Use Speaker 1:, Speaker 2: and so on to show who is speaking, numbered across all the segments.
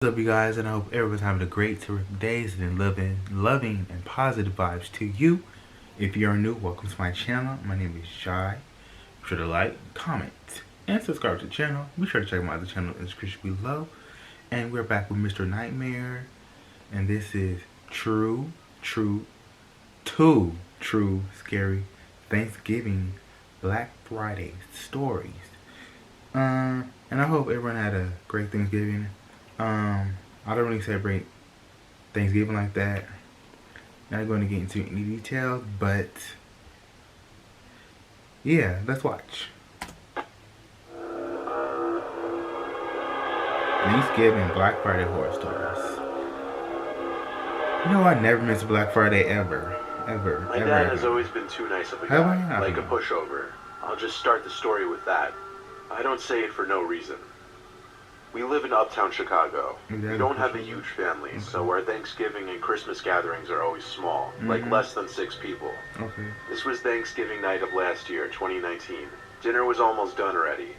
Speaker 1: What's up, you guys? And I hope everyone's having a great, terrific days and loving, and positive vibes to you. If you're new, welcome to my channel. My name is Shy. Be sure to like, comment, and subscribe to the channel. Be sure to check my other channel in the description below. And we're back with Mr. Nightmare, and this is two true scary Thanksgiving Black Friday stories. And I hope everyone had a great Thanksgiving. I don't really celebrate Thanksgiving like that. Not going to get into any details, but yeah, let's watch. Thanksgiving Black Friday horror stories. You know, I never miss Black Friday ever.
Speaker 2: My dad has always been too nice of a guy, like a pushover. I'll just start the story with that. I don't say it for no reason. We live in uptown Chicago. We don't have a huge family, so our Thanksgiving and Christmas gatherings are always small, like less than 6 people. This was Thanksgiving night of last year, 2019. Dinner was almost done already.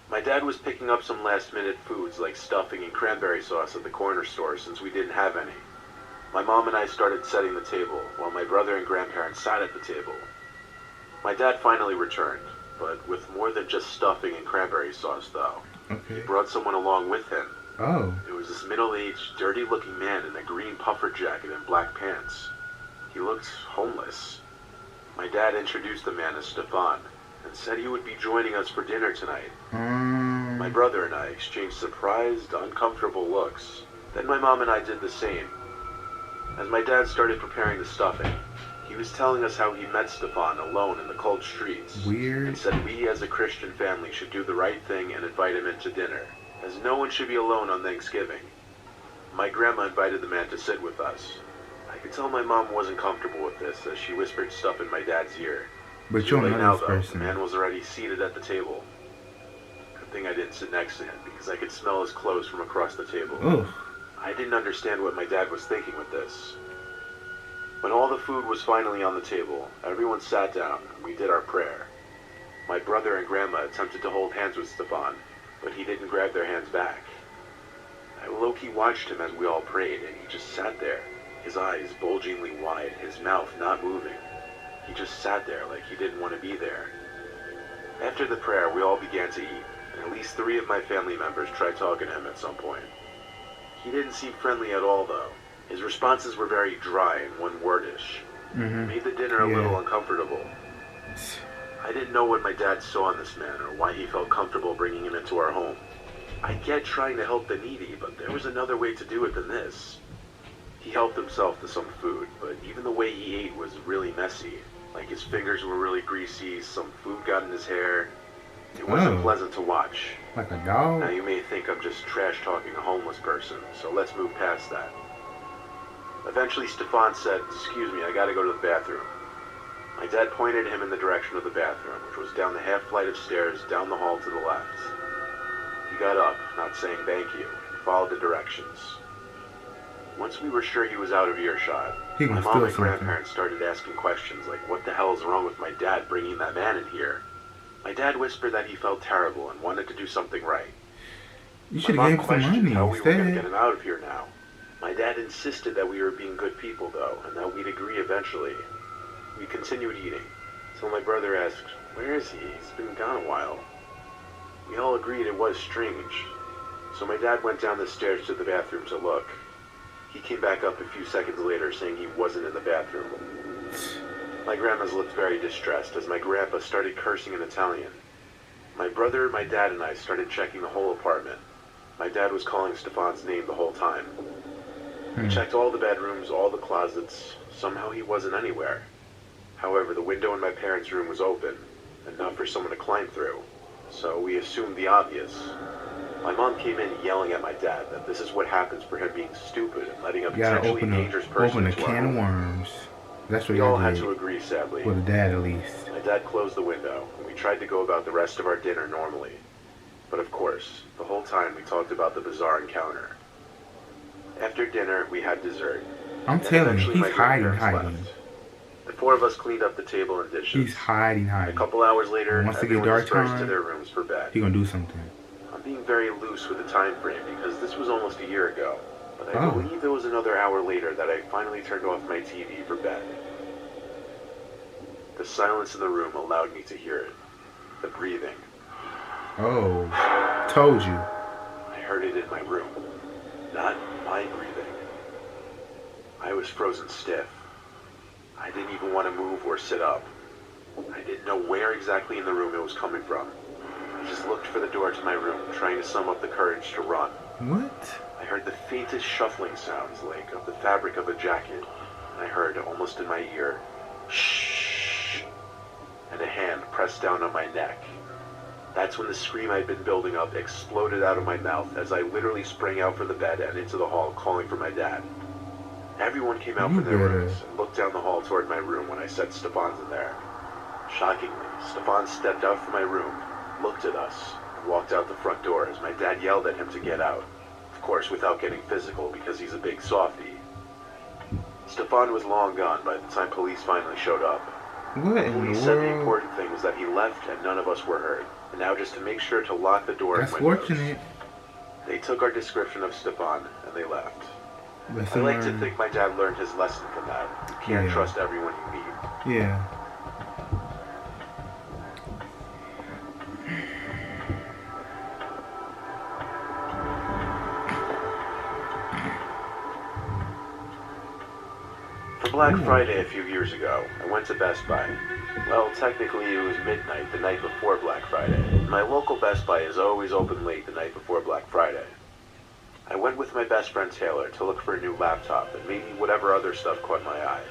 Speaker 2: My dad was picking up some last-minute foods like stuffing and cranberry sauce at the corner store since we didn't have any. My mom and I started setting the table, while my brother and grandparents sat at the table. My dad finally returned, but with more than just stuffing and cranberry sauce, though. He brought someone along with him. It was this middle-aged, dirty-looking man in a green puffer jacket and black pants. He looked homeless. My dad introduced the man as Stefan, and said he would be joining us for dinner tonight. My brother and I exchanged surprised, uncomfortable looks. Then my mom and I did the same. As my dad started preparing the stuffing, he was telling us how he met Stefan alone in the cold streets. And said we as a Christian family should do the right thing and invite him into dinner, as no one should be alone on Thanksgiving. My grandma invited the man to sit with us. I could tell my mom wasn't comfortable with this as she whispered stuff in my dad's ear.
Speaker 1: But you don't know this person.
Speaker 2: The man was already seated at the table. Good thing I didn't sit next to him because I could smell his clothes from across the table. I didn't understand what my dad was thinking with this. When all the food was finally on the table, everyone sat down and we did our prayer. My brother and grandma attempted to hold hands with Stefan, but he didn't grab their hands back. I low-key watched him as we all prayed, and he just sat there, his eyes bulgingly wide, his mouth not moving. He just sat there like he didn't want to be there. After the prayer, we all began to eat, and at least 3 of my family members tried talking to him at some point. He didn't seem friendly at all, though. His responses were very dry and one-wordish. It made the dinner a little uncomfortable. I didn't know what my dad saw in this man or why he felt comfortable bringing him into our home. I get trying to help the needy, but there was another way to do it than this. He helped himself to some food, but even the way he ate was really messy. Like his fingers were really greasy, some food got in his hair. It wasn't pleasant to watch.
Speaker 1: Like a dog?
Speaker 2: Now you may think I'm just trash-talking a homeless person, so let's move past that. Eventually Stefan said, "Excuse me, I gotta go to the bathroom." My dad pointed him in the direction of the bathroom, which was down the half flight of stairs down the hall to the left. He got up, not saying thank you, and followed the directions. Once we were sure he was out of earshot, my mom and grandparents started asking questions like, what the hell is wrong with my dad bringing that man in here? My dad whispered that he felt terrible and wanted to do something right.
Speaker 1: You should have gave him some money
Speaker 2: how we were
Speaker 1: instead.
Speaker 2: going to get him out of here now. My dad insisted that we were being good people, though, and that we'd agree eventually. We continued eating, until my brother asked, "Where is he? He's been gone a while." We all agreed it was strange, so my dad went down the stairs to the bathroom to look. He came back up a few seconds later saying he wasn't in the bathroom. My grandma's looked very distressed as my grandpa started cursing in Italian. My brother, my dad, and I started checking the whole apartment. My dad was calling Stefan's name the whole time. We checked all the bedrooms, all the closets. Somehow he wasn't anywhere. However, the window in my parents' room was open, enough for someone to climb through. So we assumed the obvious. My mom came in yelling at my dad that this is what happens for him being stupid and letting a potentially dangerous person into our home.
Speaker 1: Open a can of worms. That's what
Speaker 2: we all had to agree, sadly.
Speaker 1: With the dad, at least.
Speaker 2: My dad closed the window, and we tried to go about the rest of our dinner normally. But of course, the whole time we talked about the bizarre encounter. After dinner, we had dessert.
Speaker 1: I'm telling you, he's hiding.
Speaker 2: The 4 of us cleaned up the table and dishes.
Speaker 1: He's hiding.
Speaker 2: A couple hours later,
Speaker 1: once
Speaker 2: everyone
Speaker 1: dark
Speaker 2: dispersed
Speaker 1: time,
Speaker 2: to their rooms for bed.
Speaker 1: He gonna do something.
Speaker 2: I'm being very loose with the time frame because this was almost a year ago, but I believe it was another hour later that I finally turned off my TV for bed. The silence in the room allowed me to hear it. The breathing.
Speaker 1: Oh, told you.
Speaker 2: I heard it in my room. Not my breathing. I was frozen stiff. I didn't even want to move or sit up. I didn't know where exactly in the room it was coming from. I just looked for the door to my room, trying to sum up the courage to run.
Speaker 1: What?
Speaker 2: I heard the faintest shuffling sounds, like of the fabric of a jacket, and I heard, almost in my ear, shh, and a hand pressed down on my neck. That's when the scream I'd been building up exploded out of my mouth as I literally sprang out from the bed and into the hall, calling for my dad. Everyone came out from their rooms and looked down the hall toward my room when I said Stefan's in there. Shockingly, Stefan stepped out from my room, looked at us, and walked out the front door as my dad yelled at him to get out. Of course, without getting physical because he's a big softie. Stefan was long gone by the time police finally showed up.
Speaker 1: What in the
Speaker 2: Police
Speaker 1: world?
Speaker 2: said the important thing was that he left and none of us were hurt. And now just to make sure to lock the door
Speaker 1: That's
Speaker 2: and windows.
Speaker 1: fortunate.
Speaker 2: They took our description of Stefan and they left.
Speaker 1: Lesson
Speaker 2: I like to
Speaker 1: learned.
Speaker 2: think my dad learned his lesson from that. You can't trust everyone you meet.
Speaker 1: Yeah.
Speaker 2: For Black Friday a few years ago, I went to Best Buy. Well, technically it was midnight the night before Black Friday. My local Best Buy is always open late the night before Black Friday. I went with my best friend Taylor to look for a new laptop and maybe whatever other stuff caught my eye.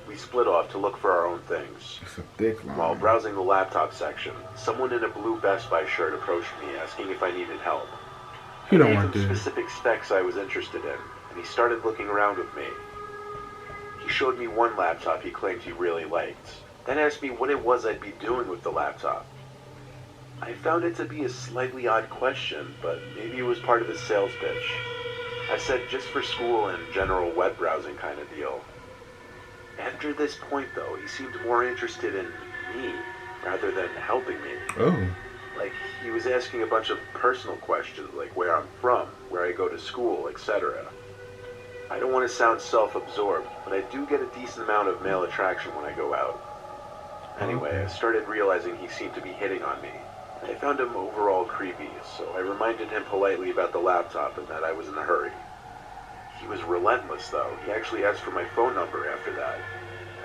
Speaker 2: We split off to look for our own things.
Speaker 1: It's a thick line.
Speaker 2: While browsing the laptop section, someone in a blue Best Buy shirt approached me asking if I needed help.
Speaker 1: You don't
Speaker 2: I
Speaker 1: want
Speaker 2: gave him
Speaker 1: this.
Speaker 2: specific specs I was interested in, and he started looking around with me. He showed me one laptop he claimed he really liked, then asked me what it was I'd be doing with the laptop. I found it to be a slightly odd question, but maybe it was part of his sales pitch. I said just for school and general web browsing kind of deal. After this point, though, he seemed more interested in me rather than helping me.
Speaker 1: Oh.
Speaker 2: Like, he was asking a bunch of personal questions, like where I'm from, where I go to school, etc. I don't want to sound self-absorbed, but I do get a decent amount of male attraction when I go out. Anyway, I started realizing he seemed to be hitting on me. I found him overall creepy, so I reminded him politely about the laptop and that I was in a hurry. He was relentless, though. He actually asked for my phone number after that.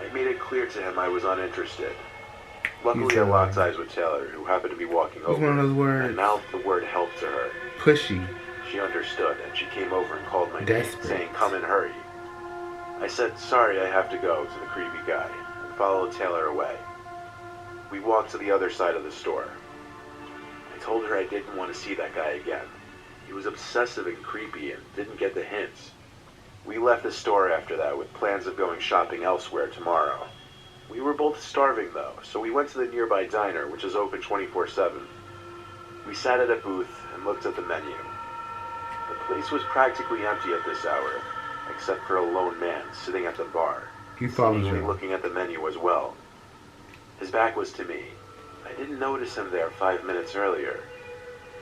Speaker 2: I made it clear to him I was uninterested. Luckily, I locked eyes with Taylor, who happened to be walking over,
Speaker 1: one of those words.
Speaker 2: and mouthed the word help to her.
Speaker 1: Pushy.
Speaker 2: She understood, and she came over and called my
Speaker 1: Desperate.
Speaker 2: name, saying, "Come and hurry." I said, "Sorry, I have to go," to the creepy guy, and followed Taylor away. We walked to the other side of the store. I told her I didn't want to see that guy again. He was obsessive and creepy and didn't get the hints. We left the store after that with plans of going shopping elsewhere tomorrow. We were both starving though, so we went to the nearby diner, which is open 24/7. We sat at a booth and looked at the menu. The place was practically empty at this hour, except for a lone man sitting at the bar,
Speaker 1: He followed
Speaker 2: seemingly
Speaker 1: you.
Speaker 2: looking at the menu as well. His back was to me. I didn't notice him there 5 minutes earlier.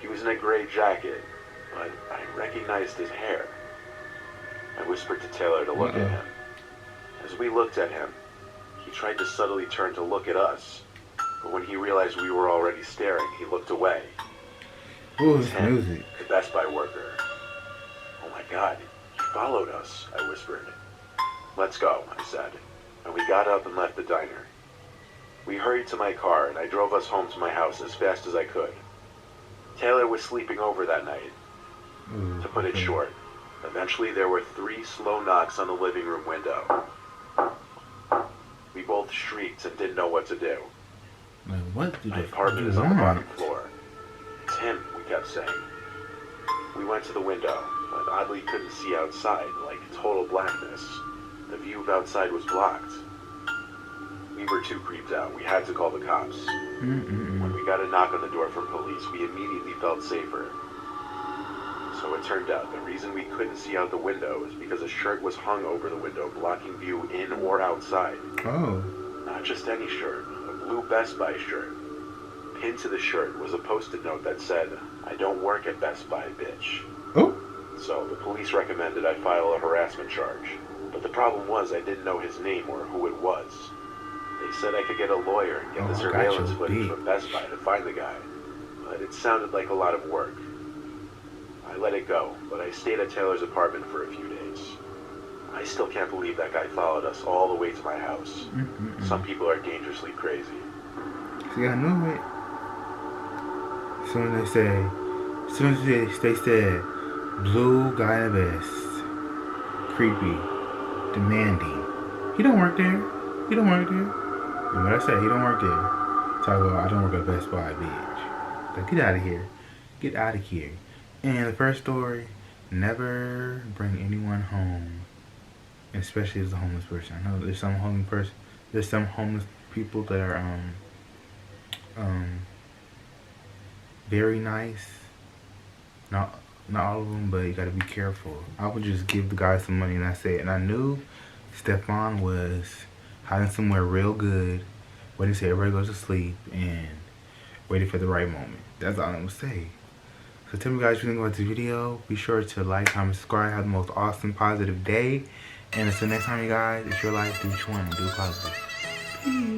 Speaker 2: He was in a gray jacket, but I recognized his hair. I whispered to Taylor to look at him. As we looked at him, he tried to subtly turn to look at us, but when he realized we were already staring, he looked away.
Speaker 1: Ooh,
Speaker 2: It's
Speaker 1: this
Speaker 2: him,
Speaker 1: music.
Speaker 2: the Best Buy worker. "Oh my God, he followed us," I whispered. "Let's go," I said, and we got up and left the diner. We hurried to my car, and I drove us home to my house as fast as I could. Taylor was sleeping over that night.
Speaker 1: Ooh,
Speaker 2: To put it
Speaker 1: okay.
Speaker 2: short, eventually there were 3 slow knocks on the living room window. We both shrieked and didn't know what to do.
Speaker 1: Like, what do
Speaker 2: My
Speaker 1: the
Speaker 2: apartment
Speaker 1: you
Speaker 2: is on the bottom
Speaker 1: want?
Speaker 2: floor. "It's him," we kept saying. We went to the window, but oddly couldn't see outside, like total blackness. The view of outside was blocked. We were too creeped out. We had to call the cops. When we got a knock on the door from police, we immediately felt safer. So it turned out the reason we couldn't see out the window is because a shirt was hung over the window, blocking view in or outside.
Speaker 1: Oh.
Speaker 2: Not just any shirt, a blue Best Buy shirt. Pinned to the shirt was a post-it note that said, "I don't work at Best Buy, bitch."
Speaker 1: Oh.
Speaker 2: So the police recommended I file a harassment charge. But the problem was I didn't know his name or who it was. They said I could get a lawyer and get the surveillance footage from Best Buy to find the guy. But it sounded like a lot of work. I let it go, but I stayed at Taylor's apartment for a few days. I still can't believe that guy followed us all the way to my house. Some people are dangerously crazy.
Speaker 1: See, I knew it. As soon as they said, blue guy in a vest, creepy, demanding. He don't work there. He don't work there. And what I said, he don't work there. Talk about, I don't work at Best Buy, bitch. Like, get out of here. Get out of here. And the first story, never bring anyone home, especially as a homeless person. I know there's some homeless people that are very nice. Not all of them, but you gotta be careful. I would just give the guy some money and that's it. And I knew Stefan was hiding somewhere real good, waiting till everybody goes to sleep and waiting for the right moment. That's all I'm gonna say. So tell me guys what you think about this video. Be sure to like, comment, subscribe. Have the most awesome, positive day. And until next time, you guys, it's your life. Do what you want and do positive. Peace.